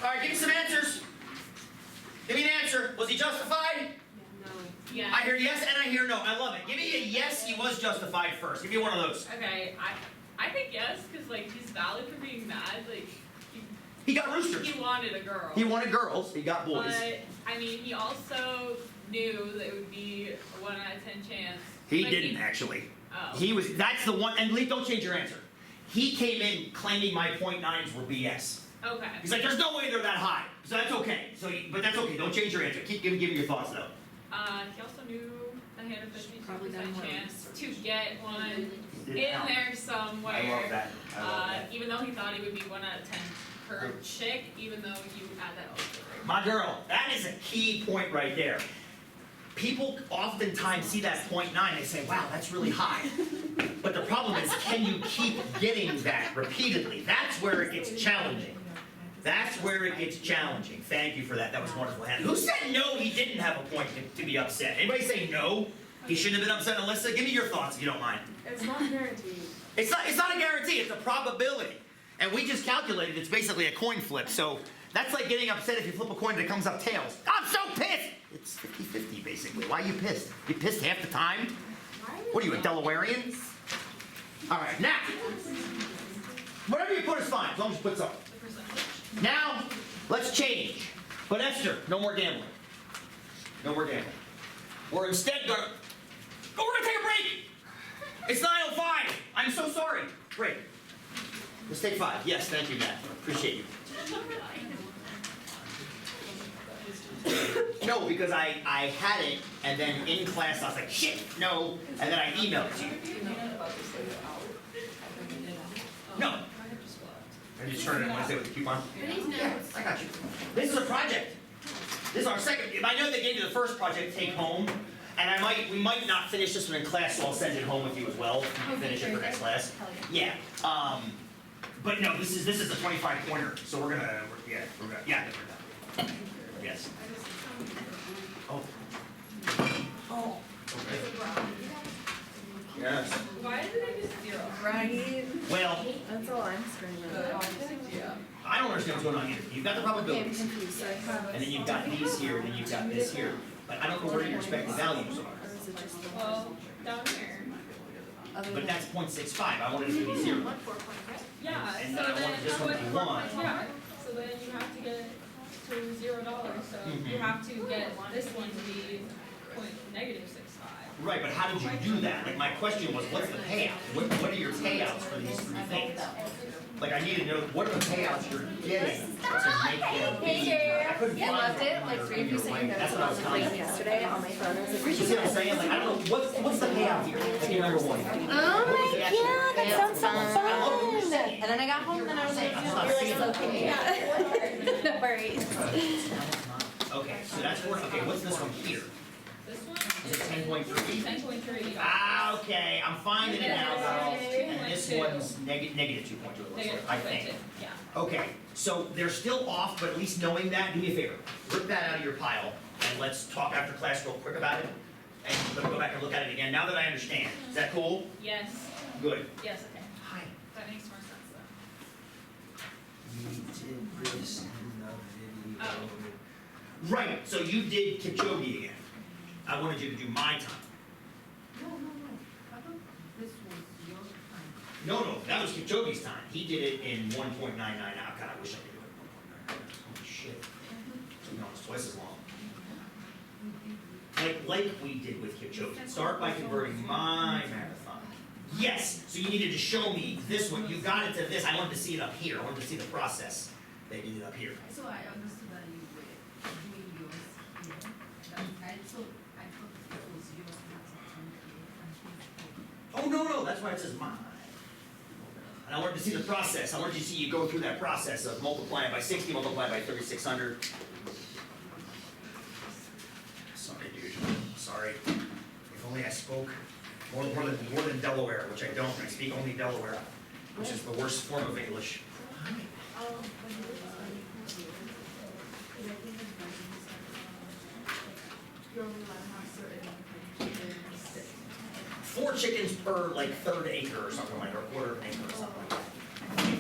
All right, give me some answers. Give me an answer. Was he justified? Yeah. I hear yes and I hear no. I love it. Give me a yes, he was justified first. Give me one of those. Okay, I think yes, because like he's valid for being mad. Like He got roosters. he wanted a girl. He wanted girls. He got boys. But I mean, he also knew that it would be a 1 out of 10 chance. He Like, didn't actually. Oh. He was. That's the one. And Lee, don't change your answer. He came in claiming my .9s were BS. Okay. He's like, there's no way they're that high. So that's okay. But that's okay. Don't change your answer. Keep give me your thoughts though. He also knew that he had a Probably done 52% more chance to get one He in did it. there somewhere. I love that. I love that. Even though he thought he would be 1 out of 10 per chick, even though you add that over. My girl, that is a key point right there. People oftentimes see that .9 and they say, wow, that's really high. But the problem is, can you keep getting that repeatedly? That's where it gets challenging. That's where it gets challenging. Thank you for that. That was wonderful. Who said no, he didn't have a point to be upset? Anybody say no? He shouldn't have been upset, Alyssa? Give me your thoughts if you don't mind. It's not guaranteed. It's not a guarantee, it's a probability. And we just calculated it's basically a coin flip. So that's like getting upset if you flip a coin and it comes up tails. I'm so pissed! It's 50-50 basically. Why are you pissed? You pissed half the time? What are you, a Delawarean? Alright, now. Whatever you put is fine, as long as you put something. The percentage. Now, let's change. But Esther, no more gambling. No more gambling. We're instead going to... Oh, we're going to take a break! It's 9:05. I'm so sorry. Break. Let's take 5. Yes, thank you, Matt. Appreciate you. No, because I had it, and then in class I was like, shit, no, and then I emailed it to you. No. I just turned it in Wednesday with the coupon. I got you. This is a project. This is our second. I know they gave you the first project, take home, and we might not finish this one in class, so I'll send it home with you as well. You can finish it for next class. Yeah. But no, this is a 25-pointer, so we're gonna. Yes. Oh. Oh. Okay. Yes. Why did they just 0? Right? Well, That's all I'm screaming at. I don't understand what's going on here. You've got the Okay, I'm probabilities, confused, so I have. and then you've got these here, and then you've got this here. But I don't know where your respective values are. Or is it just the Well, down here. other But than- that's 0.65. I wanted it to be 0. Yeah, And so then I then wanted this one to be 1. Yeah, so then you have to get to $0, so you have to get this one to be -65. Right, but how did you do that? Like, my question was, what's the payout? What are your payouts for these 3 things? Like, I need to know, what are the payouts you're getting to make them be? I couldn't I find left it them like on 3 your percent right. That's what I was telling you. yesterday on my phone. I was like, You see what I'm saying? Like, I don't know, what's the payout here? Like, your number 1. oh my god, that sounds so I love what you're fun! saying. And then I got home and I was like, I'm you're not like seeing so it. cute. No worries. Okay, so that's 4. Okay, what's this one here? This one Is it 10.3? 10.3. Ah, okay, I'm finding it now, girls. Yes. And this one's negative 2.2, it looks like, I think. Yeah. Okay, so they're still off, but at least knowing that, do me a favor. Rip that out of your pile, and let's talk after class real quick about it. And let me go back and look at it again, now that I understand. Is that cool? Yes. Good. Yes, okay. Hi. That makes more sense though. We did this in the video. Oh. Right, so you did Kipchoge again. I wanted you to do my time. No, that was Kipchoge's time. He did it in 1.99. Oh, God, I wish I could do it in 1.99. Holy shit. No, it's twice as long. Like we did with Kipchoge. Start by converting my marathon. Yes, so you needed to show me this one. You got it to this. I wanted to see it up here. I wanted to see the process. They did it up here. So I understood that you were doing yours here. I thought it was yours not Oh, no, that's why it says mine. And I wanted to see the process. I wanted to see you go through that process of multiplying by 60, multiply by 3,600. Sorry, dude. Sorry. If only I spoke more than Delaware, which I don't. I speak only Delaware, which is the worst form of English. 4 chickens per like 1/3 acre or something like, or 1/4 acre or something like that.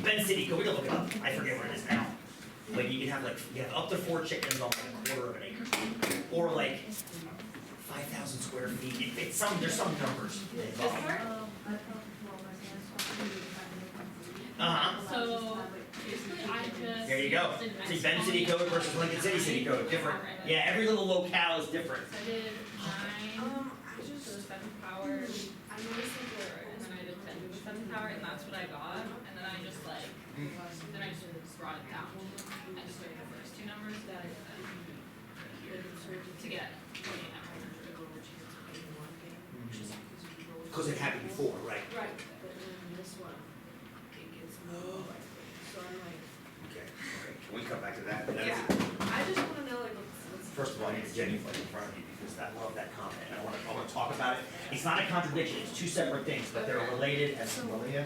Bend City Code, we can look it up, I forget where it is now. Like you can have up to 4 chickens on like a quarter of an acre. Or like 5,000 square feet, there's some numbers This involved. part? Uh-huh, So basically I just. there you go. did an See, Bend City Code versus Lincoln City City Code, different. Yeah, every little locale is different. So I did 9 I to just, the 7th power, and then I did 10 to the 7th power, and that's what I got, and then I just like, then I just brought it down. I just took the first 2 numbers that I to get 28. Because it happened before, right? right, but then this one, it gets more like, so I'm like, Okay, okay, can we come back to that? yeah, I just wanna know like what's. First of all, I need to genuflect in front of you because I love that comment and I wanna talk about it. It's not a contradiction, it's 2 separate things, but they're related as Malia.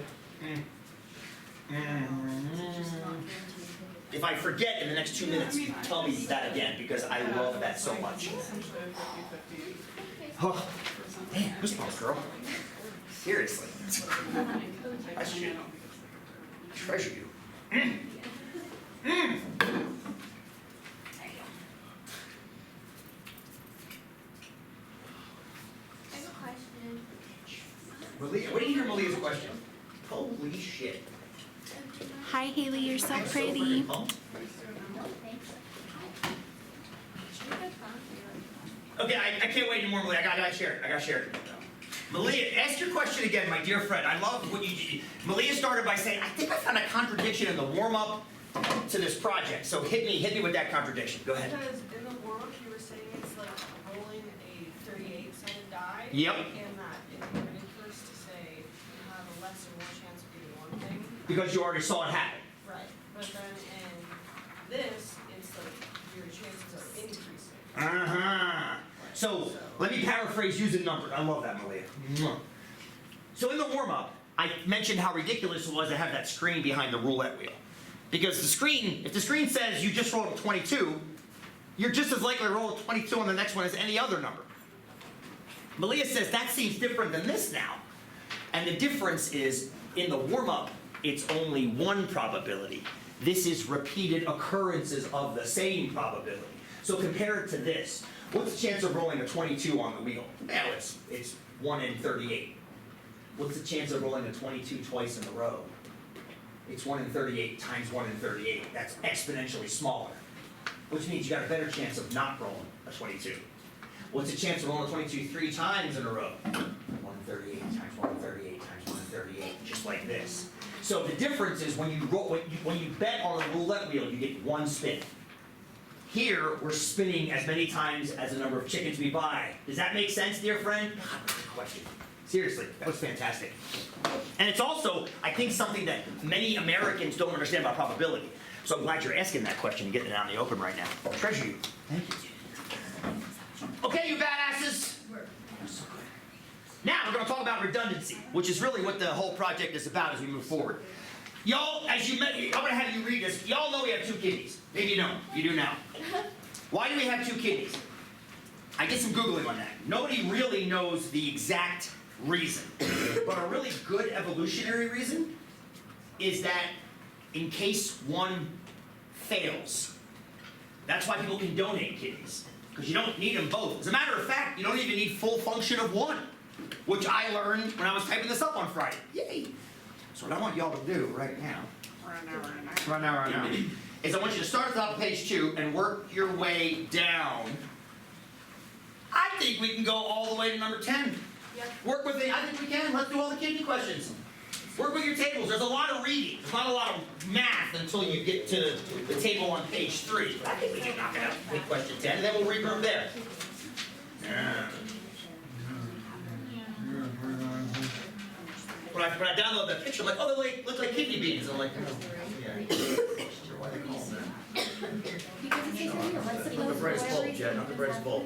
If I forget in the next 2 minutes, tell me that again because I love that so much. Oh, man, goosebumps, girl. Seriously. I should treasure you. I have a question. Malia, what did you hear Malia's question? Holy shit. Hi Haley, you're so I'm so pretty. freaking pumped. Okay, I can't wait anymore, Malia. I gotta share it. Malia, ask your question again, my dear friend. I love what you did. Malia started by saying, I think I found a contradiction in the warm-up to this project. So hit me with that contradiction. Go ahead. Because in the warm-up, you were saying it's like rolling a 38-sided die. Yep. And that if you're going first to say you have a less or more chance of getting one thing. Because you already saw it happen. Right. But then in this, it's like your chances are increasing. Uh-huh. So, let me paraphrase using numbers. I love that, Malia. Mwah. So in the warm-up, I mentioned how ridiculous it was to have that screen behind the roulette wheel. Because if the screen says you just rolled a 22, you're just as likely to roll a 22 on the next one as any other number. Malia says that seems different than this now. And the difference is, in the warm-up, it's only one probability. This is repeated occurrences of the same probability. So compare it to this. What's the chance of rolling a 22 on the wheel? Well, it's 1 in 38. What's the chance of rolling a 22 twice in a row? It's 1 in 38 times 1 in 38. That's exponentially smaller. Which means you got a better chance of not rolling a 22. What's the chance of rolling a 22 3 times in a row? 1 in 38 times 1 in 38 times 1 in 38, just like this. So the difference is when you bet on a roulette wheel, you get 1 spin. Here, we're spinning as many times as the number of chickens we buy. Does that make sense, dear friend? God, what a question. Seriously, that was fantastic. And it's also, I think, something that many Americans don't understand about probability. So I'm glad you're asking that question and getting it out in the open right now. I treasure you. Thank you. Okay, you badasses. Now we're going to talk about redundancy, which is really what the whole project is about as we move forward. Y'all, as you met, I'm going to have you read this. Y'all know we have 2 kidneys. Maybe you don't. You do now. Why do we have 2 kidneys? I did some Googling on that. Nobody really knows the exact reason. But a really good evolutionary reason is that in case one fails, that's why people can donate kidneys. Because you don't need them both. As a matter of fact, you don't even need full function of one. Which I learned when I was typing this up on Friday. Yay! So what I want y'all to do right now, is I want you to start at the top of page 2 and work your way down. I think we can go all the way to number 10. Yep. Work with it. I think we can. Let's do all the kidney questions. Work with your tables. There's a lot of reading. There's not a lot of math until you get to the table on page 3. But I think we can knock it out with question 10, and then we'll regroup there. Yeah. When I download that picture, I'm like, oh, they look like kidney beans. I'm like, oh, yeah. Sure, why they call them that? Not the brightest bulb, Jen. Not the brightest bulb.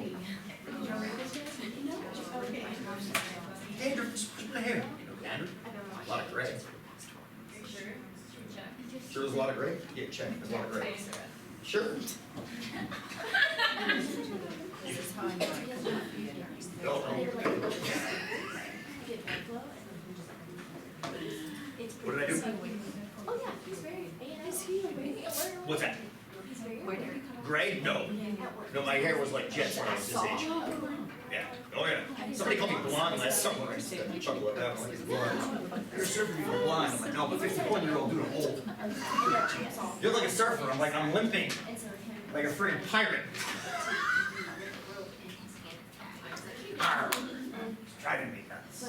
Andrew, just push my hair. You know, Andrew? A lot of gray. Sure there's a lot of gray? Yeah, check. There's a lot of gray. Sure. No. What did I do? Oh yeah. What's that? Where did you come Gray? No. No, my hair was like jet when I was this age. Yeah. Oh yeah. Somebody called me blonde last summer. I said, I chuckled at that. I'm like, it's blonde. You're surfing me for blonde. I'm like, no, I'm a 51-year-old dude, I'm old. You're like a surfer. I'm like, I'm limping. Like a freaking pirate. Arr. It's driving me nuts.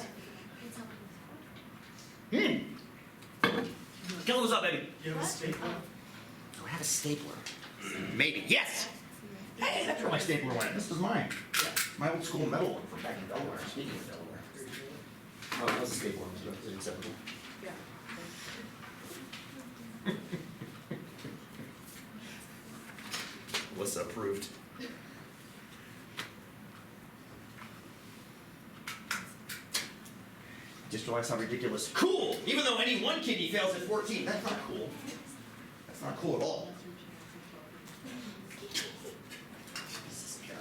Kill what's up, baby? You have a stapler? Do I have a stapler? Maybe. Yes! Hey, that's where my stapler went. This is mine. Yeah. My old school metal one from back in Delaware. Speaking of Delaware. Oh, that was a stapler, was it acceptable? Was approved. Just realized how ridiculous. Cool! Even though any one kidney fails at 14. That's not cool. That's not cool at all. Jesus God.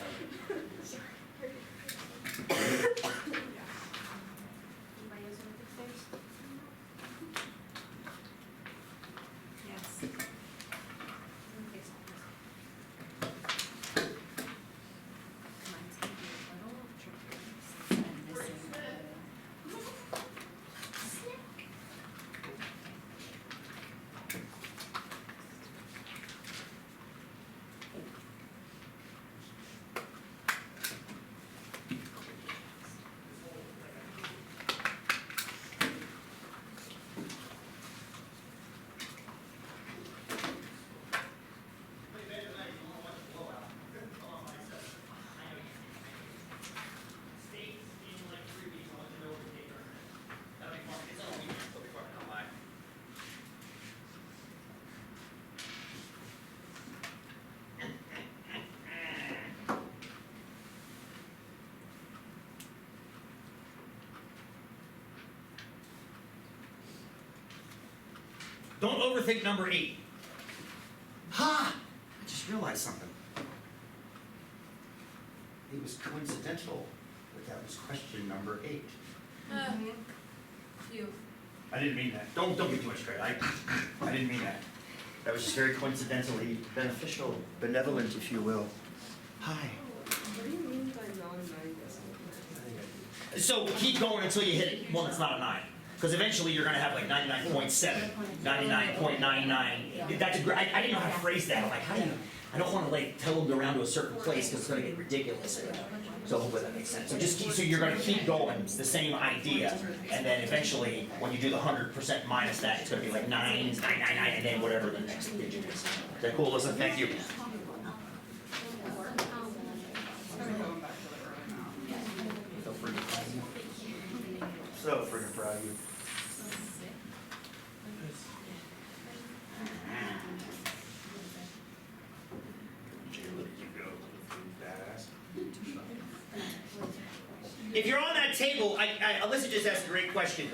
Don't overthink number 8. Ha! I just realized something. It was coincidental that that was question number 8. You. I didn't mean that. Don't give too much credit. I didn't mean that. That was just very coincidentally beneficial, benevolent, if you will. Hi. What do you mean by non-nine decimal? So keep going until you hit one that's not a 9. Because eventually you're gonna have like 99.7, 99.99. That's a great, I didn't know how to phrase that. I'm like, how do you, I don't wanna like tell them to go around to a certain place because it's gonna get ridiculous. So hopefully that makes sense. So just keep, so you're gonna keep going, it's the same idea. And then eventually, when you do the 100% minus that, it's gonna be like 9s, 999, and then whatever the next digit is. Is that cool, Alyssa? Thank you. So freaking proud of you. If you're on that table, Alyssa just asked a great question.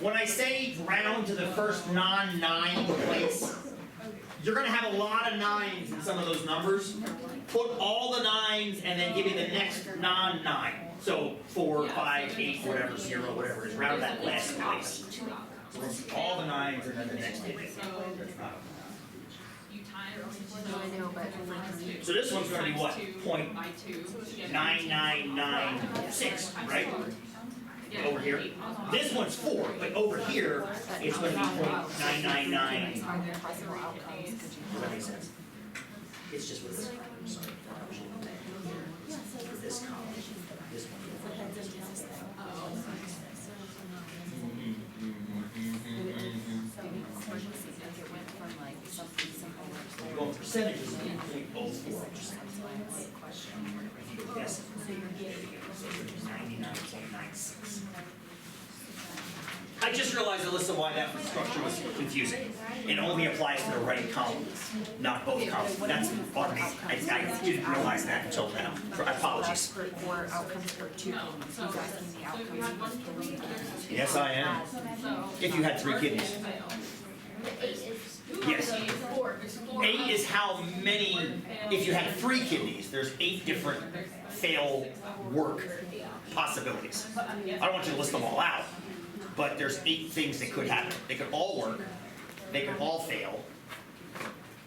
When I say round to the first non-9 place, you're gonna have a lot of 9s in some of those numbers. Put all the 9s and then give me the next non-9. So 4, 5, 8, whatever, 0, whatever it is, round that last place. So let's see, all the 9s and then the next digit. That's not You times. So this one's gonna be what? Point by 2. 9996, right? Yeah. Over here. This one's 4, but over here, it's gonna be .999. Does that make sense? It's just with this column, sorry. With this column, this one. Going percentages of 8.04. Yes. So you're 99.96. I just realized, Alyssa, why that structure was confusing. It only applies to the right column, not both columns. That's on me. I didn't realize that until now. Apologies. For outcomes for 2 kidneys, he's asking the outcomes for 3 kidneys. Yes, I am. If you had 3 kidneys. Yes. 8 is how many, if you had 3 kidneys, there's 8 different fail work possibilities. I don't want you to list them all out, but there's 8 things that could happen. They could all work, they could all fail,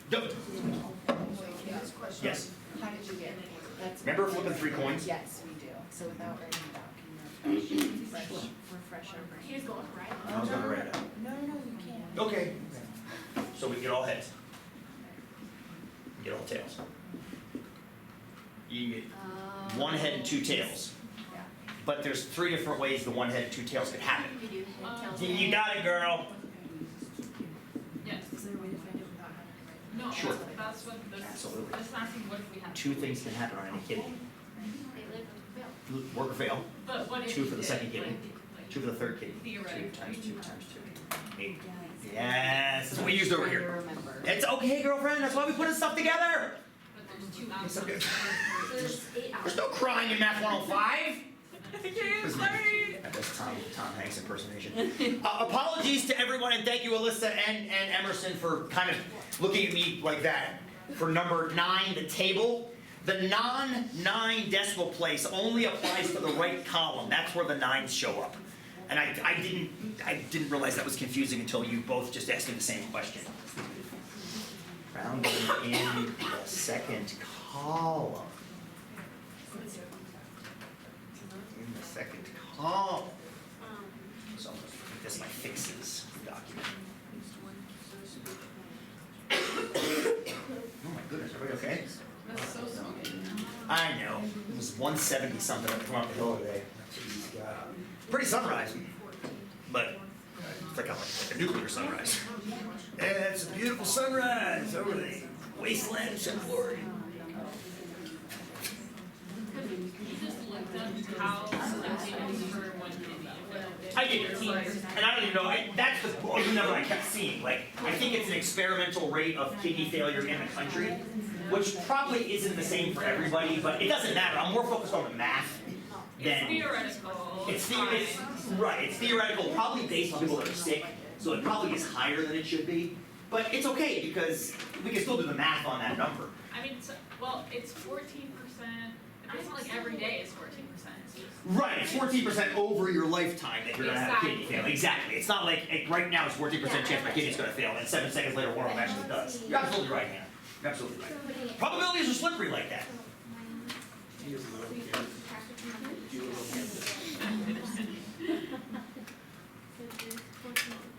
Don't- Yes. How did you get it? That's. Remember flipping 3 coins? Yes, we do. So without writing it out, can you refresh our brain? Here's going right. I was gonna write it out. No, you can't. Okay. So we can get all heads. Get all tails. You can get 1 head and 2 tails. But there's 3 different ways the 1 head and 2 tails could happen. You do head, tails, You got it, girl. Yes. Is there a way to find it without having to write? No, Sure. that's what this, Absolutely. this is asking what if we have. 2 things can happen on any kidney. they live with Bill. Work or fail. But what if 2 you for the did, second kidney. like, 2 for the third kidney. 2 Theoretically. times 2 times 2. 8. Yes, that's what we used over here. Remember. It's okay, girlfriend. That's why we put this stuff together. But there's 2 It's outcomes. okay. There's 8 hours. There's no crying in Math 105. Sorry. That's Tom Hanks impersonation. Apologies to everyone, and thank you, Alyssa and Emerson, for kind of looking at me like that. For number 9, the table. The non-9 decimal place only applies to the right column. That's where the 9s show up. And I didn't realize that was confusing until you both just asked me the same question. Rounding in the second column. In the second column. So I'm gonna make this my fixes document. Oh my goodness, everybody okay? That's so sweet. I know. It was 170 something up the hill today. Jeez, God. Pretty sunrise, but it's like a nuclear sunrise. And it's a beautiful sunrise over the wasteland of Central Oregon. You just looked up how selected for one kidney. I did, and I don't even know, that's the only number I kept seeing. Like, I think it's an experimental rate of kidney failure in the country, which probably isn't the same for everybody, but it doesn't matter. I'm more focused on the math It's than. theoretical. It's fine. right, it's theoretical, probably based on people that are sick, so it probably is higher than it should be. But it's okay, because we can still do the math on that number. I mean, well, it's 14%. It's not like every day is 14%. Right, it's 14% over your lifetime that you're gonna have a kidney fail. Exactly. It's not like right now it's 14% chance my kidney's gonna fail, and 7 seconds later one of them actually does. You're absolutely right, Hannah. You're absolutely right. Probabilities are slippery like that.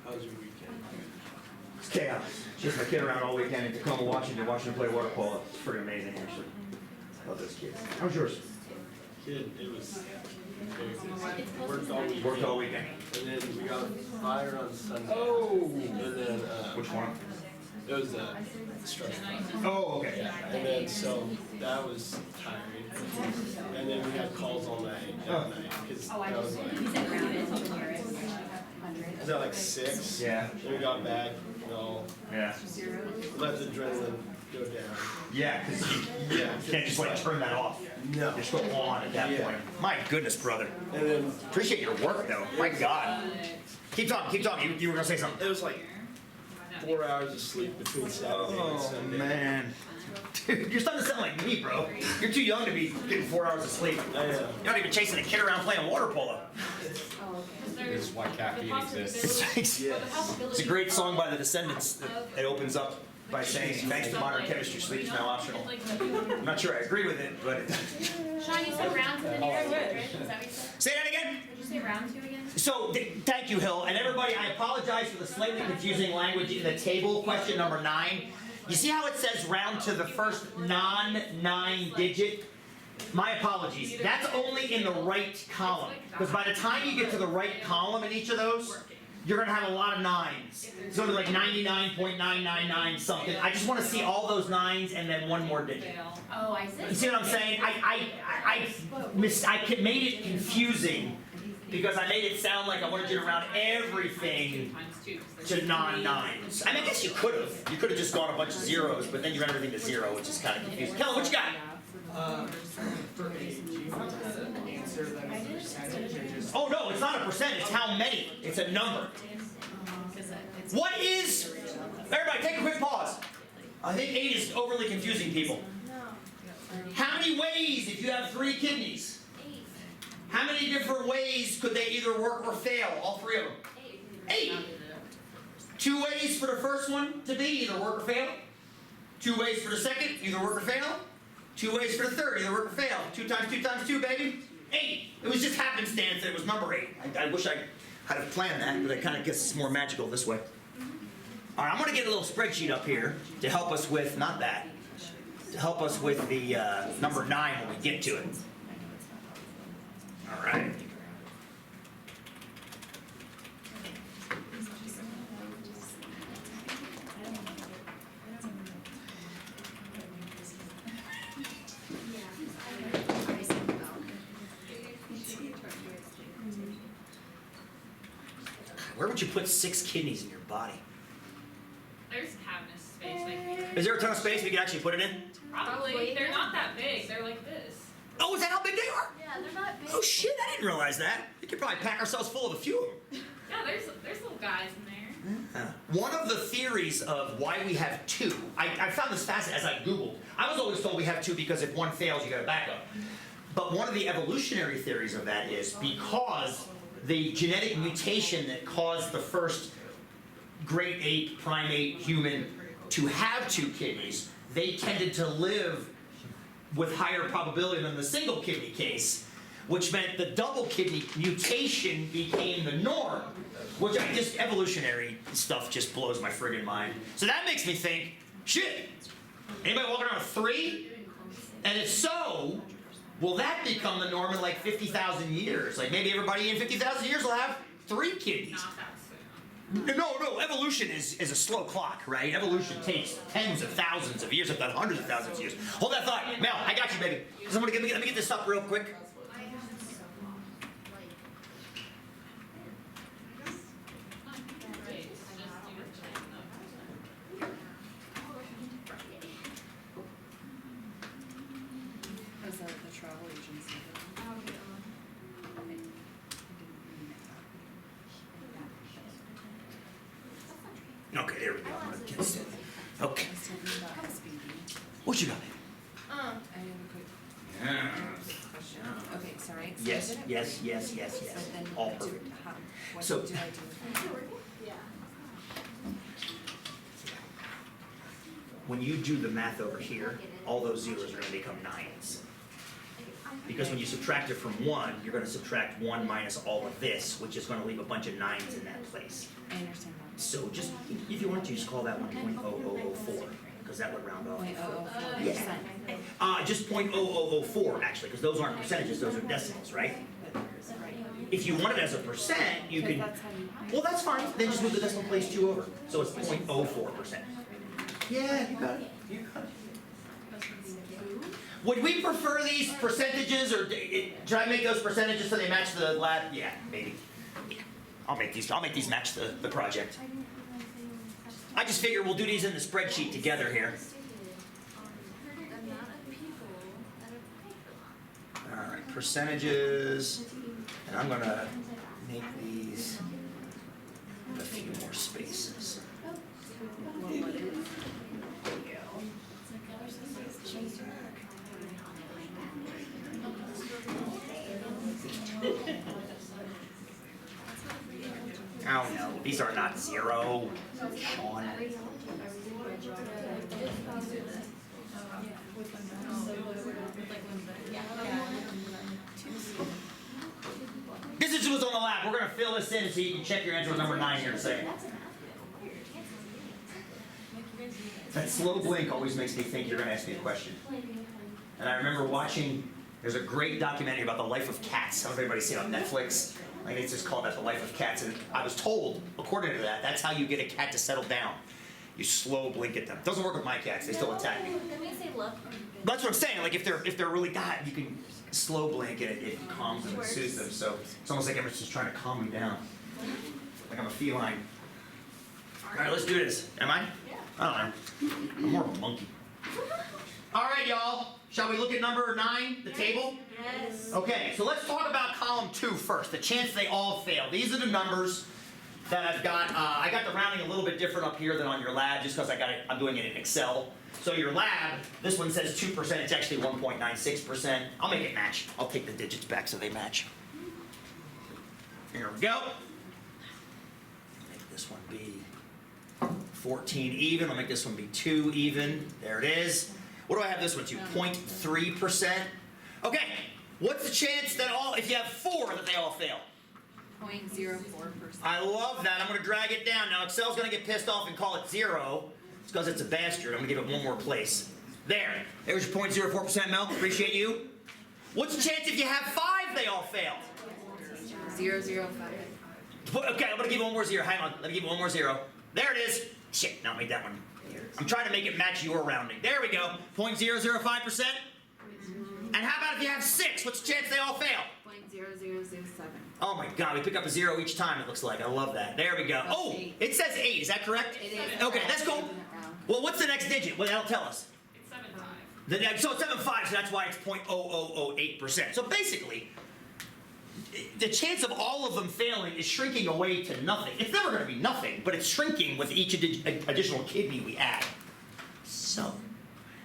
How was your weekend? It's chaos. Just my kid around all weekend in Tacoma, Washington, watching him play water polo. It's pretty amazing, actually. I love those kids. How's yours? Kid, it was very busy. Worked all weekend. Worked all weekend. And then we got a fire on Sunday. Oh. And then, Which one? it was structure fire. Oh, okay. Yeah, and then so that was tiring. And then we had calls all night, that night, because that was like, was that like 6? Yeah. Then we got back, you know, Yeah. let the adrenaline go down. Yeah, because you can't just like turn that off. No. You're still on at that Yeah. point. My goodness, brother. And then Appreciate your work, though. My God. Keep talking, keep talking. You were gonna say something. it was like 4 hours of sleep between Saturday and Sunday. man. Dude, you're starting to sound like me, bro. You're too young to be getting 4 hours of sleep. I know. You're not even chasing a kid around playing water polo. This is why caffeine exists. It's a great song by the Descendants that it opens up by saying, thanks to modern chemistry, sleep is now optional. I'm not sure I agree with it, but. Sean, you said round 2 in your script, right? Is that what you said? Say that again? Did you say round 2 again? So, thank you, Hill. And everybody, I apologize for the slightly confusing language in the table, question number 9. You see how it says round to the first non-9 digit? My apologies. That's only in the right column. Because by the time you get to the right column in each of those, you're going to have a lot of 9s. So like 99.999 something. I just want to see all those 9s and then one more digit. Oh, I see. You see what I'm saying? I made it confusing because I made it sound like I wanted you to round everything to non-9s. I mean, I guess you could have. You could have just gone a bunch of zeros, but then you round everything to 0, which is kind of confusing. Kellen, what you got? For age, you want to answer that as a percentage or just? Oh no, it's not a percent. It's how many. It's a number. What is? Everybody, take a quick pause. I think 8 is overly confusing people. How many ways if you have 3 kidneys? 8. How many different ways could they either work or fail? All 3 of them. 8. 8. 2 ways for the first one to be either work or fail. 2 ways for the second, either work or fail. 2 ways for the third, either work or fail. 2 times 2 times 2, baby. 8. It was just happenstance that it was number 8. I wish I had have planned that, but I kind of guess it's more magical this way. All right, I'm gonna get a little spreadsheet up here to help us with, not that, to help us with the number 9 when we get to it. All right. Where would you put 6 kidneys in your body? There's cabinet space, like, Is there a ton of space we can actually put it in? probably, they're not that big, they're like this. Oh, is that how big they are? Yeah, they're not big. Oh shit, I didn't realize that. We could probably pack ourselves full of a few of them. Yeah, there's little guys in there. One of the theories of why we have 2, I found this fascinating as I Googled. I was always told we have 2 because if one fails, you got a backup. But one of the evolutionary theories of that is because the genetic mutation that caused the first great ape, primate, human to have 2 kidneys, they tended to live with higher probability than the single kidney case, which meant the double kidney mutation became the norm, which evolutionary stuff just blows my friggin' mind. So that makes me think, shit, anybody walking around with 3? And if so, will that become the norm in like 50,000 years? Like maybe everybody in 50,000 years will have 3 kidneys. Not that soon. No, evolution is a slow clock, right? Evolution takes tens of thousands of years, if not hundreds of thousands of years. Hold that thought. Mel, I got you, baby. Somebody let me get this up real quick. Right, it's just you just check them. As the travel agency. Okay, there we go. I'm gonna get it. Okay. I was talking about speaking. What you got? I have a quick Yeah. question. Okay, sorry. So Yes, did it yes, work? yes, yes, So yes. then All do- perfect. What So- do I do with it? Yeah. When you do the math over here, all those zeros are gonna become 9s. Because when you subtract it from 1, you're gonna subtract 1 minus all of this, which is gonna leave a bunch of 9s in that place. I understand that. So just, if you want to, just call that one 0.0004, because that would round off. 0.004%. Just 0.0004 actually, because those aren't percentages, those are decimals, right? If you want it as a percent, you Because can, that's how you. well, that's fine, then just move the decimal place 2 over. So it's 0.04%. Yeah, you got it, you got it. Would we prefer these percentages, or should I make those percentages so they match the lab? Yeah, maybe. Yeah. I'll make these match the project. I just figure we'll do these in the spreadsheet together here. All right, percentages, and I'm gonna make these a few more spaces. Oh no, these are not 0, Sean. This is what's on the lab. We're gonna fill this in so you can check your answer with number 9 here in a second. That slow blink always makes me think you're gonna ask me a question. And I remember watching, there's a great documentary about the life of cats. I don't know if everybody's seen it on Netflix. I think it's just called that, The Life of Cats. And I was told, according to that, that's how you get a cat to settle down. You slow blink at them. Doesn't work with my cats, they still attack me. Then we say look. That's what I'm saying, like if they're really God, you can slow blink and it calms them and soothes them. So it's almost like everyone's just trying to calm me down. Like I'm a feline. Alright, let's do this. Am I? Yeah. I don't know. I'm more of a monkey. Alright, y'all. Shall we look at number 9, the table? Yes. Okay, so let's talk about column 2 first, the chance they all fail. These are the numbers that I've got. I got the rounding a little bit different up here than on your lab, just because I'm doing it in Excel. So your lab, this one says 2%, it's actually 1.96%. I'll make it match. I'll take the digits back so they match. Here we go. Make this one be 14 even, I'll make this one be 2 even, there it is. What do I have this one to, 0.3%? Okay, what's the chance that if you have 4, that they all fail? 0.04%. I love that, I'm gonna drag it down. Now Excel's gonna get pissed off and call it 0. It's because it's a bastard, I'm gonna give it one more place. There's your 0.04%, Mel, appreciate you. What's the chance if you have 5, they all fail? 0.005. Okay, I'm gonna give it one more 0, hang on, let me give it one more 0. There it is. Shit, now make that one. I'm trying to make it match your rounding. There we go, 0.005%. And how about if you have 6, what's the chance they all fail? 0.0007. Oh my god, we pick up a 0 each time, it looks like. I love that. There we go. Oh, it says 8, is that correct? It is. Okay, that's cool. Well, what's the next digit? Well, that'll tell us. It's 7.5. So it's 7.5, so that's why it's 0.0008%. So basically, the chance of all of them failing is shrinking away to nothing. It's never going to be nothing, but it's shrinking with each additional kidney we add. So,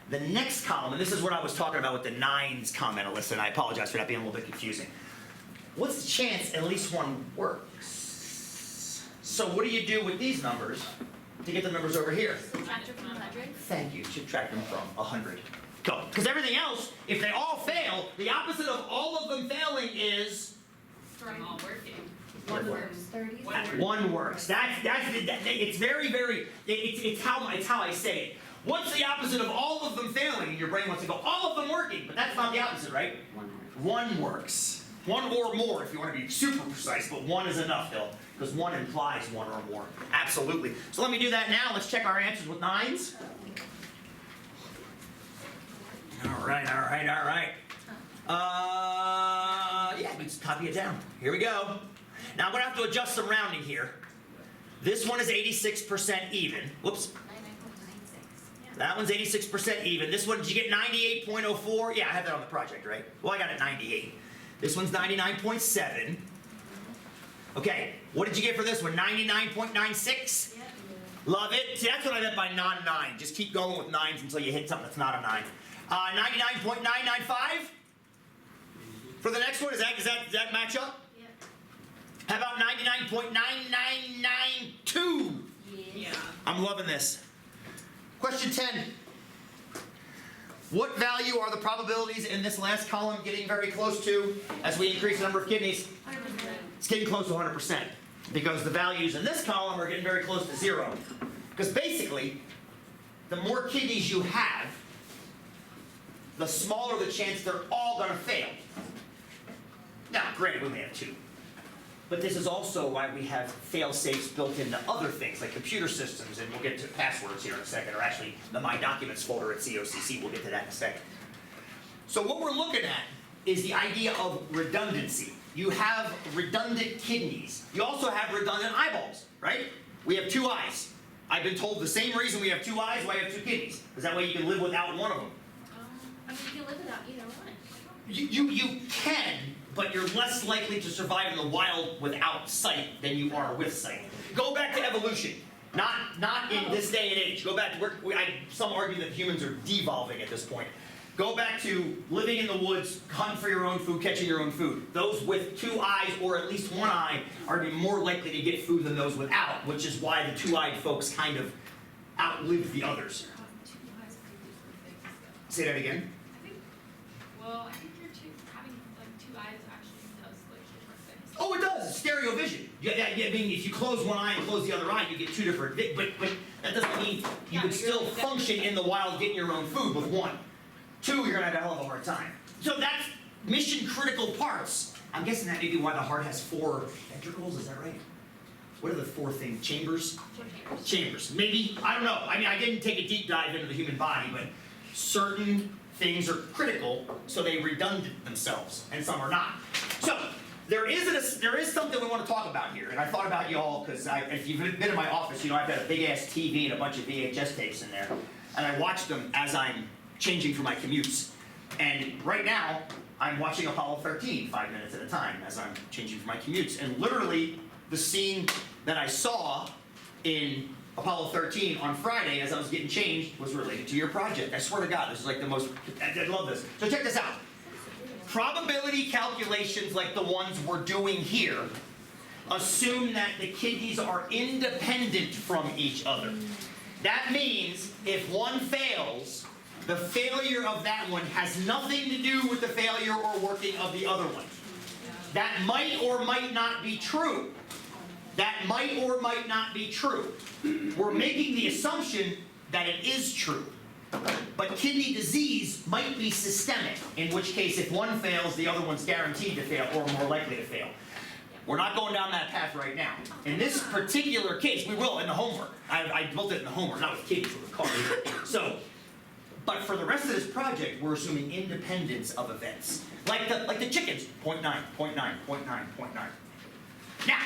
the next column, and this is what I was talking about with the 9s comment, Alyssa, and I apologize for that being a little bit confusing. What's the chance at least one works? So what do you do with these numbers to get the numbers over here? Subtract it from 100? Thank you, subtract them from 100. Go. Because everything else, if they all fail, the opposite of all of them failing is From all working. One works. 30? one works. It's very, very, it's how I say it. What's the opposite of all of them failing? And your brain wants to go, all of them working, but that's not the opposite, right? One works. One or more if you want to be super precise, but one is enough, Hill, because one implies one or more. Absolutely. So let me do that now. Let's check our answers with 9s. All right. Yeah, let's copy it down. Here we go. Now I'm going to have to adjust some rounding here. This one is 86% even. Whoops. 99.96. Yeah. That one's 86% even. This one, did you get 98.04? Yeah, I have that on the project, right? Well, I got it 98. This one's 99.7. Okay, what did you get for this one? 99.96? Yep. Love it. See, that's what I meant by non-9. Just keep going with 9s until you hit something that's not a 9. 99.995? For the next one, does that match up? Yep. How about 99.9992? Yeah. I'm loving this. Question 10. What value are the probabilities in this last column getting very close to as we increase the number of kidneys? 100%. It's getting close to 100% because the values in this column are getting very close to 0. Because basically, the more kidneys you have, the smaller the chance they're all going to fail. Now, granted, we may have 2. But this is also why we have fail-safes built into other things, like computer systems, and we'll get to passwords here in a second, or actually the My Documents folder at COCC, we'll get to that in a second. So what we're looking at is the idea of redundancy. You have redundant kidneys. You also have redundant eyeballs, right? We have 2 eyes. I've been told the same reason we have 2 eyes, why you have 2 kidneys. Because that way you can live without one of them. I mean, you can live without either one. You can, but you're less likely to survive in the wild without sight than you are with sight. Go back to evolution. Not in this day and age. Go back to some argue that humans are devolving at this point. Go back to living in the woods, hunting for your own food, catching your own food. Those with 2 eyes or at least 1 eye are going to be more likely to get food than those without, which is why the 2-eyed folks kind of outlive the others. Say that again. I think having like 2 eyes actually does like different things. Oh, it does. It's stereo vision. Yeah, I mean, if you close one eye and close the other eye, you get 2 different. But that doesn't mean you could still function in the wild getting your own food with 1. 2, you're gonna have a hell of a hard time. So that's mission critical parts. I'm guessing that may be why the heart has 4 ventricles. Is that right? What are the 4 things? Chambers? Chambers. Maybe. I don't know. I mean, I didn't take a deep dive into the human body, but certain things are critical, so they redundant themselves, and some are not. So there is something we want to talk about here, and I thought about y'all because if you've been in my office, you know I've got a big ass TV and a bunch of VHS tapes in there, and I watch them as I'm changing for my commutes. And right now, I'm watching Apollo 13 5 minutes at a time as I'm changing for my commutes, and literally the scene that I saw in Apollo 13 on Friday as I was getting changed was related to your project. I swear to God, this is like the most, I love this. So check this out. Probability calculations like the ones we're doing here assume that the kidneys are independent from each other. That means if one fails, the failure of that one has nothing to do with the failure or working of the other one. That might or might not be true. That might or might not be true. We're making the assumption that it is true. But kidney disease might be systemic, in which case if one fails, the other one's guaranteed to fail or more likely to fail. We're not going down that path right now. In this particular case, we will in the homework. I built it in the homework, not with kidneys, with cars. So, but for the rest of this project, we're assuming independence of events. Like the chickens, 0.9, 0.9, 0.9, 0.9. Now,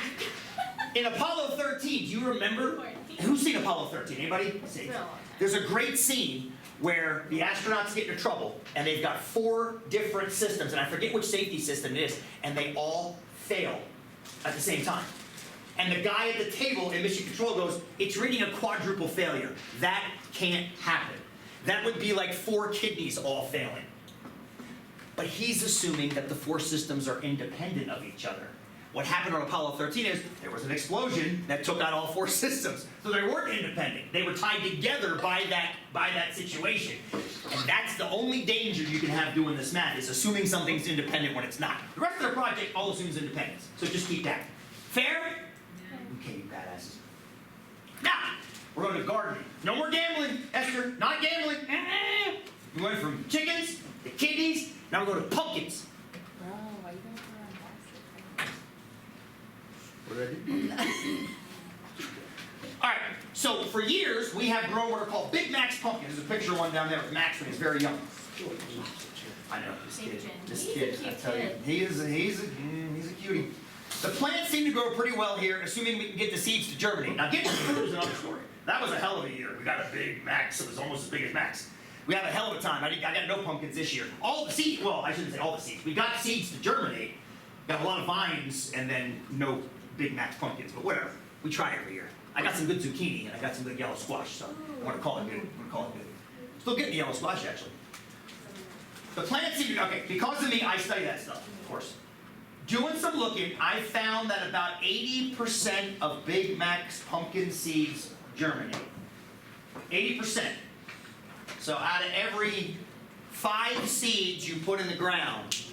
in Apollo 13, do you remember? Who's seen Apollo 13? Anybody? See. There's a great scene where the astronauts get into trouble, and they've got 4 different systems, and I forget which safety system it is, and they all fail at the same time. And the guy at the table in Mission Control goes, "It's reading a quadruple failure. That can't happen. That would be like 4 kidneys all failing." But he's assuming that the 4 systems are independent of each other. What happened on Apollo 13 is there was an explosion that took out all 4 systems. So they weren't independent. They were tied together by that situation. And that's the only danger you can have doing this math, is assuming something's independent when it's not. The rest of the project all assumes independence. So just keep that. Fair? Okay, you badasses. Now, we're going to gardening. No more gambling, Esther. Not gambling. We went from chickens to kidneys. Now we're going to pumpkins. Bro, why you guys What did I do? All right, so for years, we have grown what are called Big Max pumpkins. There's a picture of one down there with Max when he's very young. I know, this kid, I tell you, he's a cutie. The plants seem to grow pretty well here, assuming we can get the seeds to germinate. Now, getting the fruit is another story. That was a hell of a year. We got a Big Max, it was almost as big as Max. We had a hell of a time. I got no pumpkins this year. All the seeds, well, I shouldn't say all the seeds. We got seeds to germinate, got a lot of vines, and then no Big Max pumpkins, but whatever. We try every year. I got some good zucchini, and I got some good yellow squash, so I want to call it good. Still getting the yellow squash, actually. The plants seem to, okay, because of me, I study that stuff, of course. Doing some looking, I found that about 80% of Big Max pumpkin seeds germinate. 80%. So out of every 5 seeds you put in the ground,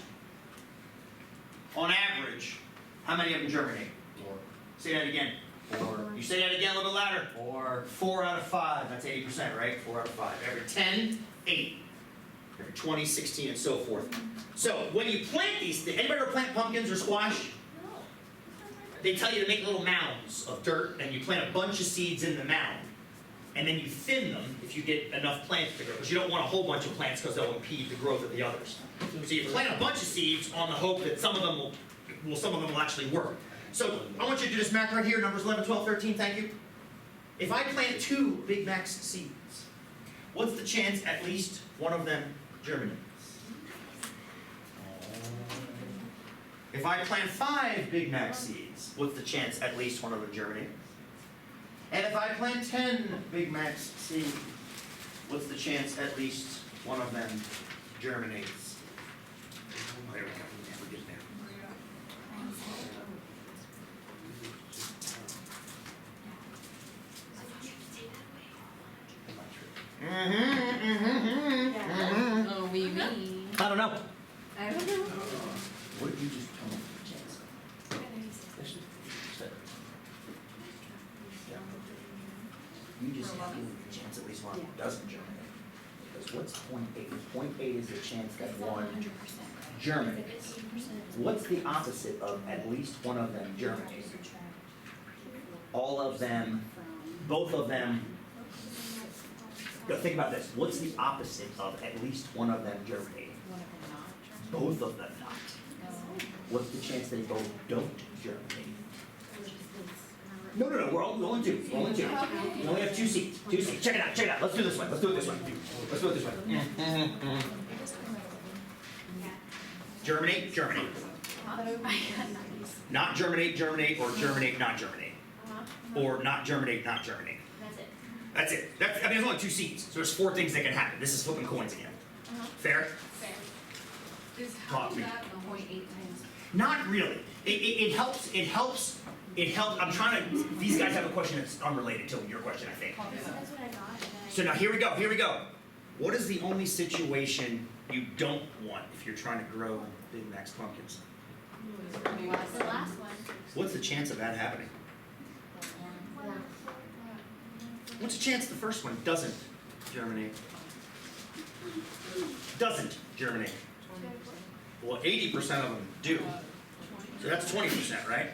on average, how many of them germinate? 4. Say that again. 4. You say that again a little bit louder. 4. 4 out of 5, that's 80%, right? 4 out of 5. Every 10, 8. Every 20, 16, and so forth. So when you plant these things, anybody ever plant pumpkins or squash? They tell you to make little mounds of dirt, and you plant a bunch of seeds in the mound. And then you thin them if you get enough plants to grow, because you don't want a whole bunch of plants because they'll impede the growth of the others. So you plant a bunch of seeds on the hope that some of them will actually work. So I want you to do this math right here, numbers 11, 12, 13, thank you. If I plant 2 Big Max seeds, what's the chance at least one of them germinates? If I plant 5 Big Mac seeds, what's the chance at least one of them germinates? And if I plant 10 Big Mac seeds, what's the chance at least one of them germinates? Oh, there we go. We're getting there. Oh, we mean. I don't know. I don't know. What did you just tell me the chance? You just have the chance at least one doesn't germinate. Because what's 0.8? 0.8 is the chance that one germinates. What's the opposite of at least one of them germinates? All of them, both of them. Now think about this. What's the opposite of at least one of them germinating? Both of them not. What's the chance they both don't germinate? No, we're only 2. We're only 2. We only have 2 seeds. 2 seeds. Check it out. Let's do this one. Let's do it this way. Germinate. Not germinate, or germinate, not germinate. Or not germinate, not germinate. That's it. That's it. I mean, there's only 2 seeds, so there's 4 things that can happen. This is flipping coins again. Fair? Is Talk half to me. of that 0.8 times? Not really. It helps it helped, I'm trying to, these guys have a question that's unrelated to your question, I think. That's what I got. So now here we go. What is the only situation you don't want if you're trying to grow Big Macs pumpkins? What's the last one? What's the chance of that happening? What's the chance the first one doesn't germinate? Doesn't germinate. Well, 80% of them do. So that's 20%, right?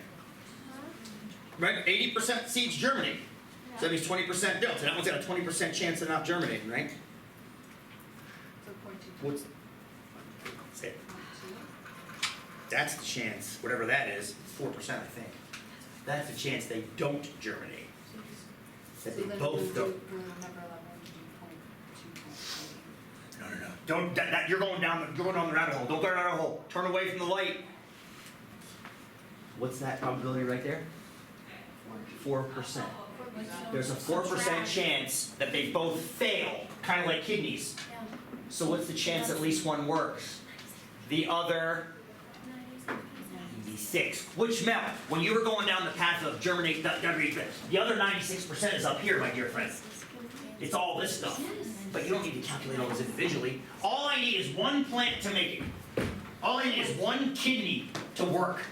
Right? 80% seeds germinate. So that means 20% don't. So that one's got a 20% chance of not germinating, right? What's it? That's the chance, whatever that is, 4%, I think. That's the chance they don't germinate. That they both don't. No. Don't. You're going down the rabbit hole. Don't go down the rabbit hole. Turn away from the light. What's that probability right there? 4%. There's a 4% chance that they both fail, kind of like kidneys. So what's the chance at least one works? The other 96. Which meant, when you were going down the path of germinate, the other 96% is up here, my dear friend. It's all this stuff. But you don't need to calculate all this individually. All I need is one plant to make it. All I need is one kidney to work.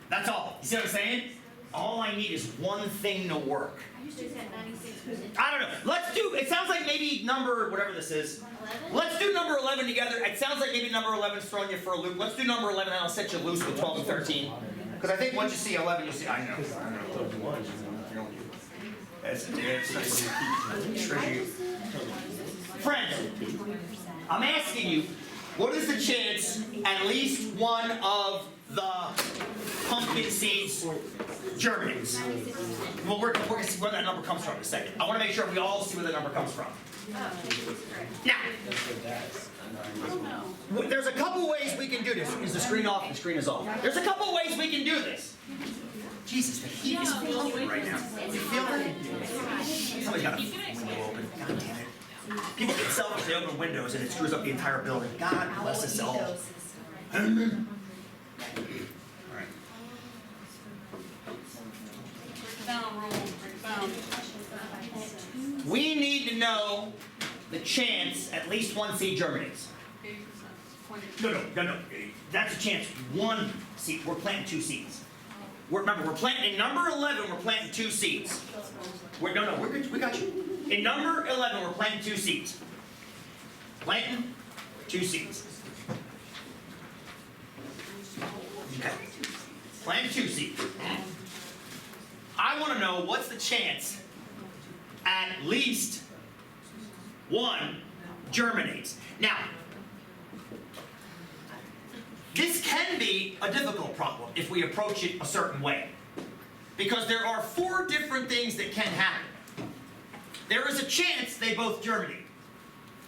That's all. You see what I'm saying? All I need is one thing to work. I used to set 96%. I don't know. Let's do, it sounds like maybe number, whatever this is. 11? Let's do number 11 together. It sounds like maybe number 11 is throwing you for a loop. Let's do number 11 and I'll set you loose with 12 and 13. Because I think once you see 11, you'll see, I know. It's tricky. Friends, I'm asking you, what is the chance at least one of the pumpkin seeds germinates? Well, we're going to see where that number comes from in a second. I want to make sure we all see where the number comes from. Now, there's a couple ways we can do this. Is the screen off? The screen is off. There's a couple ways we can do this. Jesus, the heat is pumping right now. You feel it? Somebody's got a window open. God damn it. People get selfish, they open windows and it screws up the entire building. God bless us all. Alright. We need to know the chance at least one seed germinates. No. That's a chance. One seed. We're planting 2 seeds. Remember, we're planting in number 11. We're planting 2 seeds. We're good. We got you. In number 11, we're planting 2 seeds. Planting 2 seeds. Okay. Planting 2 seeds. I want to know what's the chance at least one germinates. Now, this can be a difficult problem if we approach it a certain way. Because there are 4 different things that can happen. There is a chance they both germinate.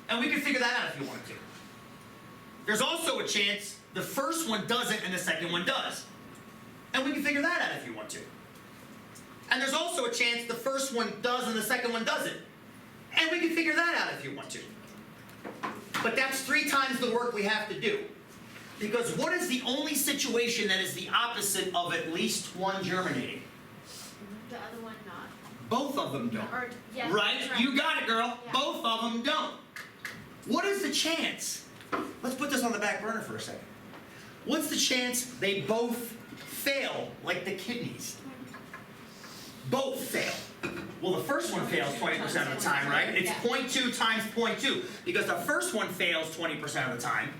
And we can figure that out if you wanted to. There's also a chance the first one doesn't and the second one does. And we can figure that out if you want to. And there's also a chance the first one does and the second one doesn't. And we can figure that out if you want to. But that's 3 times the work we have to do. Because what is the only situation that is the opposite of at least one germinating? The other one not. Both of them don't. Or, yes, Right? that's You got it, girl. Yeah. Both of them don't. What is the chance? Let's put this on the back burner for a second. What's the chance they both fail like the kidneys? Both fail. Well, the first one fails 20% of the time, right? It's 0.2 times 0.2. Because the first one fails 20% of the time.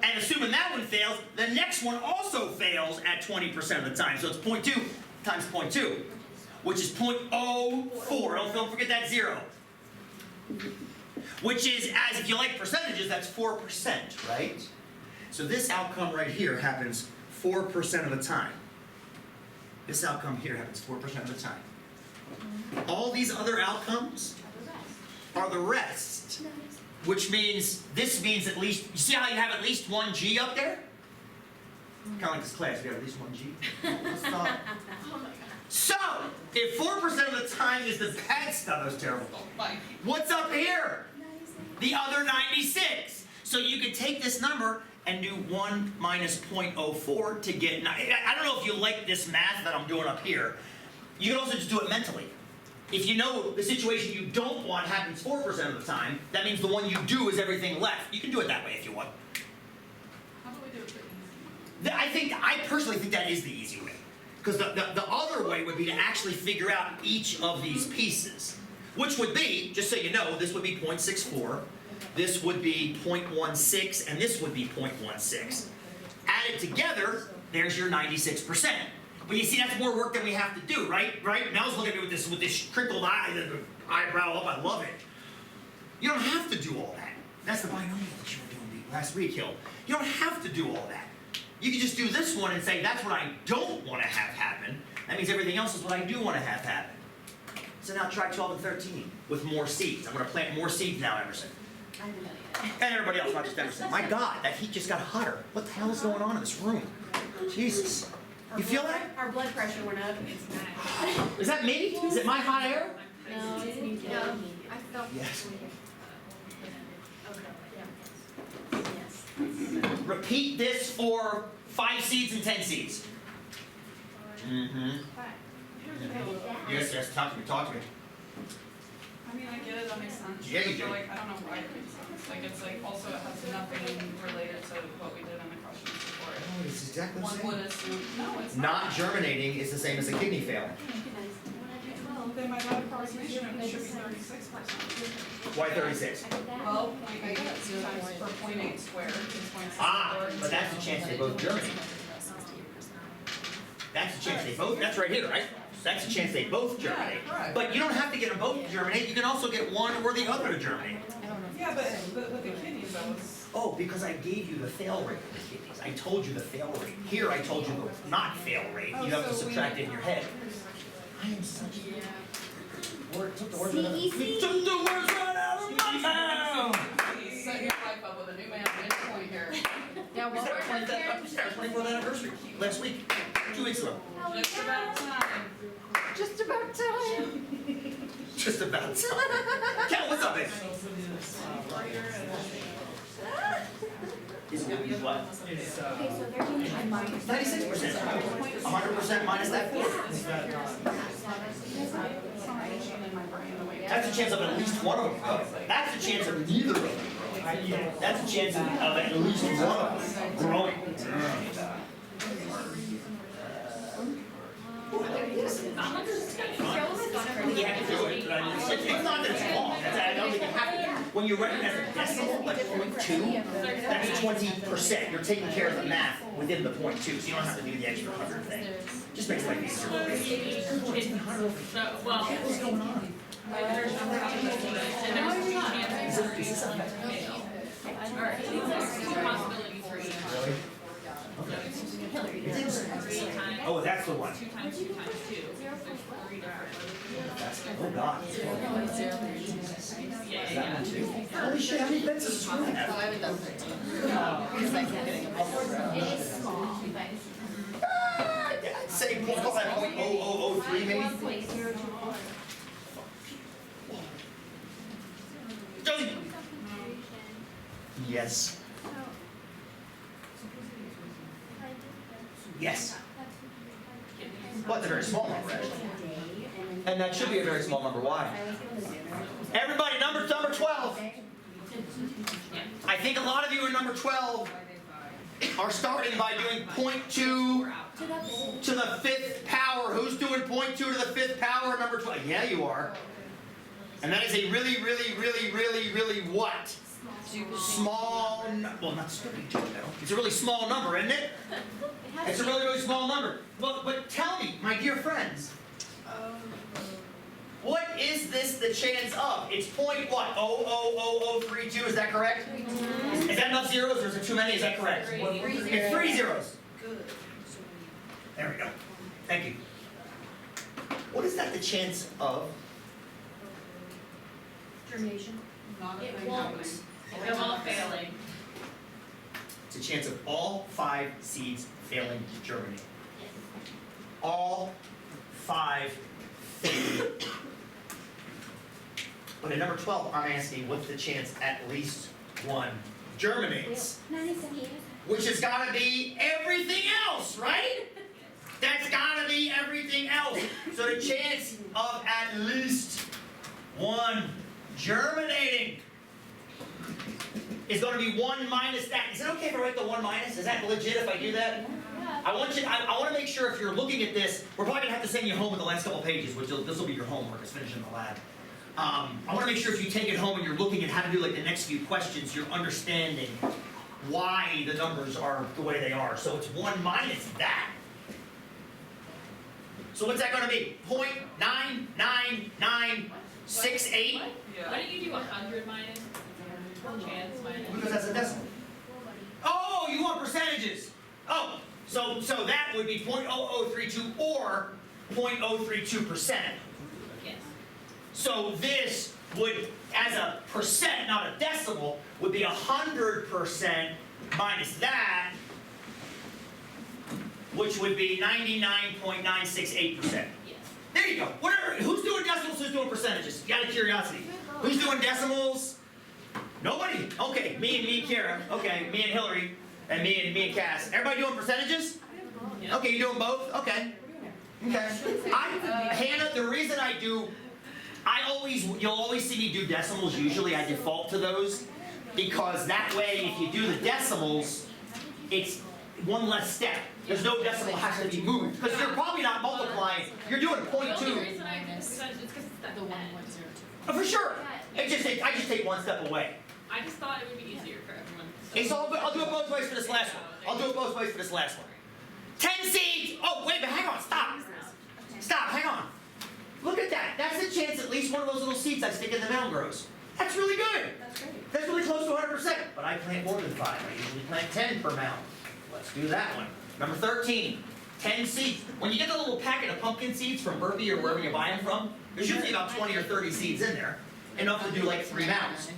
And assuming that one fails, the next one also fails at 20% of the time. So it's 0.2 times 0.2, which is 0.04. Don't forget that 0. Which is, as if you like percentages, that's 4%, right? So this outcome right here happens 4% of the time. This outcome here happens 4% of the time. All these other outcomes are the rest. Which means, this means at least, you see how you have at least one G up there? Kind of like this class, we have at least one G. Let's stop. So, if 4% of the time is the bad stuff, that was terrible. What's up here? The other 96. So you could take this number and do 1 minus 0.04 to get, now, I don't know if you like this math that I'm doing up here. You can also just do it mentally. If you know the situation you don't want happens 4% of the time, that means the one you do is everything left. You can do it that way if you want. How about we do it for easy? I personally think that is the easy way. Because the other way would be to actually figure out each of these pieces. Which would be, just so you know, this would be 0.64, this would be 0.16, and this would be 0.16. Added together, there's your 96%. But you see, that's more work than we have to do, right? Right? Mel's looking at me with this crinkled eye, the eyebrow up. I love it. You don't have to do all that. That's the binomial that you were doing last week, Hill. You don't have to do all that. You can just do this one and say, that's what I don't want to have happen. That means everything else is what I do want to have happen. So now try 12 and 13 with more seeds. I'm going to plant more seeds now, Emerson. And everybody else, not just Emerson. My God, that heat just got hotter. What the hell is going on in this room? Jesus. You feel that? Our blood pressure went up. Is that me? Is it my hot air? No, it's me too. I felt. Yes. Okay, yes. Repeat this for 5 seeds and 10 seeds. Mm-hmm. Yes, talk to me. I mean, I get it, that makes sense. Yeah, you do. But like, I don't know why it makes sense. Like, it's like, also it has nothing related to what we did in the questions before. Oh, it's exactly One would assume, no, it's Not not. germinating is the same as a kidney failing. Then by that approximation, it should be 36%. Why 36? Well, I get it, 2 times per 0.8 squared is 0.6. Ah, but that's the chance they both germinate. That's the chance they both, that's right here, right? That's the chance they both germinate. Yeah, correct. But you don't have to get them both to germinate, you can also get one or the other to germinate. Yeah, but with the kidneys, that was, Oh, because I gave you the fail rate of the kidneys. I told you the fail rate. Here I told you the not fail rate. You have to subtract it in your head. I am such a word, took the words right out of CEC. took the words right out of my mouth. you set your life up with a new man midpoint here. Yeah, We celebrated that 24th anniversary last week, 2 weeks ago. Just about time. Just about time. Just about time. Kel, what's up, babe? Is what? Okay, so they're doing my mind. 96%. 100% minus that 4. Summation in my brain, the way. That's a chance of at least one of them. That's a chance of neither of them. That's a chance of at least one of them growing. You have to do it. It's not that it's wrong. I don't think you have to. When you're writing as a decimal, like 0.2, that's 20%. You're taking care of the math within the 0.2, so you don't have to do the extra 100 thing. Just makes life easier. So, well, What's going on? there's no and there's 2 chances for each. Or at least there's 2 possibilities for each. Really? It is 3 times. Oh, that's the one. 2 times 2 times 2. There's 3 different. Oh, God. Yeah. Holy shit, how many bits does a screw have? It is small, but. Yeah, I'd say, we'll call that 0.0003 maybe? 1.024. Josie! Yes. Yes. Well, it's a very small number, actually. And that should be a very small number. Why? Everybody, number 12. I think a lot of you in number 12 are starting by doing 0.2 to the 5th power. Who's doing 0.2 to the 5th power, number 12? Yeah, you are. And that is a really what? Small, well, not stupid, it's a really small number, isn't it? It's a really small number. But tell me, my dear friends, what is this the chance of? It's point what? 0.00032, is that correct? Is that enough zeros or is it too many? Is that correct? It's 3 zeros. Good. There we go. Thank you. What is that the chance of? Germination. Not a It thing won't. happening. They're all failing. It's a chance of all 5 seeds failing to germinate. All 5 failing. But at number 12, I'm asking what's the chance at least one germinates? 97. which has gotta be everything else, right? That's gotta be everything else. So the chance of at least one germinating is gonna be 1 minus that. Is it okay if I write the 1 minus? Is that legit if I do that? I wanna make sure if you're looking at this, we're probably gonna have to send you home with the last couple pages, which this will be your homework, is finishing the lab. I wanna make sure if you take it home and you're looking at how to do like the next few questions, you're understanding why the numbers are the way they are. So it's 1 minus that. So what's that gonna be? 0.99968? Why Yeah. don't you do 100 minus, chance minus? Because that's a decimal. Oh, you want percentages? Oh, so that would be 0.0032 or 0.032%. Yes. So this would, as a percent, not a decimal, would be 100% minus that, which would be 99.968%. Yes. There you go. Whatever. Who's doing decimals? Who's doing percentages? Out of curiosity. Who's doing decimals? Nobody. Okay. Me and Kara. Okay. Me and Hillary. And me and Cass. Everybody doing percentages? Yeah. Okay. You doing both? Okay. Okay. Hannah, the reason you'll always see me do decimals. Usually I default to those because that way, if you do the decimals, it's one less step. There's no decimal has to be moved because you're probably not multiplying. You're doing The only 0.2. reason I do percentage is because it's that end. Oh, for sure. I just take one step away. I just thought it would be easier for everyone. It's all good. I'll do it both ways for this last one. 10 seeds. Oh, wait, but hang on. Stop. Hang on. Look at that. That's the chance at least one of those little seeds I stick in the mound grows. That's really good. That's great. That's really close to 100%. But I plant more than 5. I usually plant 10 per mound. Let's do that one. Number 13. 10 seeds. When you get the little packet of pumpkin seeds from Burpee or wherever you buy them from, there's usually about 20 or 30 seeds in there. Enough to do like 3 mounds.